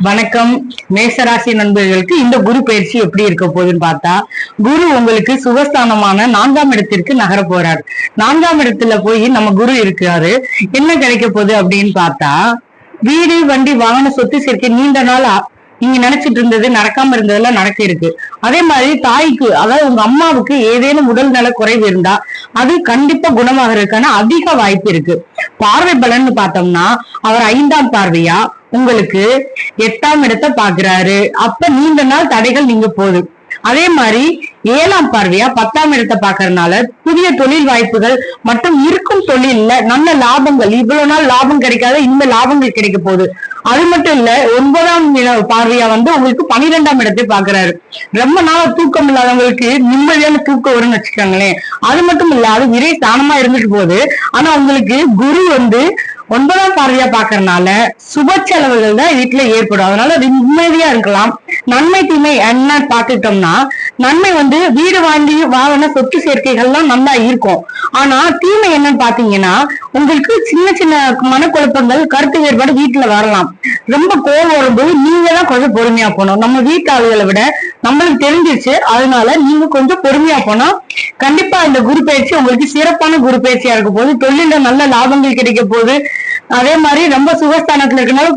வணக்கம். மேசராசி நண்பர்களுக்கு இந்த குரு பயிற்சி எப்படி இருக்க போகுதுன்னு பார்த்தா, குரு உங்களுக்கு சுகஸ்தானமான 4ஆம் இடத்திற்கு நகர போறாரு. 4ஆம் இடத்துல போய் நம்ம குரு இருக்காரு. என்ன கிடைக்க போகுது அப்படின்னு பார்த்தா, வீடு வண்டி வாகன சொத்து சேர்க்கை நீண்ட நாள் நீங்க நினைச்சிட்டு இருந்தது நடக்காம இருந்ததெல்லாம் நடக்க இருக்கு. அதே மாதிரி தாய்க்கு, அதாவது உங்க அம்மாவுக்கு ஏதேனும் உடல் நல குறைவு இருந்தா அது கண்டிப்பா குணமாகறதுக்கான அதிக வாய்ப்பு இருக்கு. பார்வை பலன்னு பார்த்தோம்னா, அவர் 5ஆம் பார்வையா உங்களுக்கு 8ஆம் இடத்தை பாக்குறாரு. அப்ப நீண்ட நாள் தடைகள் நீங்க போகுது. அதே மாதிரி 7ஆம் பார்வையா 10ஆம் இடத்தை பாக்குறதுனால புதிய தொழில் வாய்ப்புகள் மற்றும் இருக்கும் தொழில்ல நல்ல லாபங்கள், இவ்வளவு நாள் லாபம் கிடைக்காத இந்த லாபங்கள் கிடைக்க போகுது. அது மட்டும் இல்ல, 9ஆம் பார்வையா உங்களுக்கு 12ஆம் இடத்தை பாக்குறாரு. ரொம்ப நாள் தூக்கம் இல்லாதவங்களுக்கு நிம்மதியான தூக்கம் வரும்னு வச்சுக்கோங்களேன். அது மட்டும் இல்ல, அது விரை ஸ்தானமா இருந்துட்டு போகுது. ஆனா உங்களுக்கு குரு 9ஆம் பார்வையா பாக்குறதுனால சுப செலவுகள் தான் வீட்டுல ஏற்படும். அதனால நிம்மதியா இருக்கலாம். நன்மை தீமை என்ன பாத்துட்டோம்னா, நன்மை வீடு வாங்கி வாங்கின சொத்து சேர்க்கைகள்லாம் நல்லா இருக்கும். ஆனா தீமை என்னன்னு பாத்தீங்கன்னா, உங்களுக்கு சின்ன சின்ன மனக்குழப்பங்கள், கருத்து வேறுபாடு வீட்டுல வரலாம். ரொம்ப கோபம் வரும்போது நீங்க தான் கொஞ்சம் பொறுமையா போகணும். நம்ம வீட்டு ஆளுகளை விட நம்மளுக்கு தெரிஞ்சிச்சு, அதனால நீங்க கொஞ்சம் பொறுமையா போனா கண்டிப்பா இந்த குரு பயிற்சி உங்களுக்கு சிறப்பான குரு பயிற்சியா இருக்க போகுது. தொழில நல்ல லாபங்கள் கிடைக்க போகுது. அதே மாதிரி ரொம்ப சுகஸ்தானத்துல இருக்கனால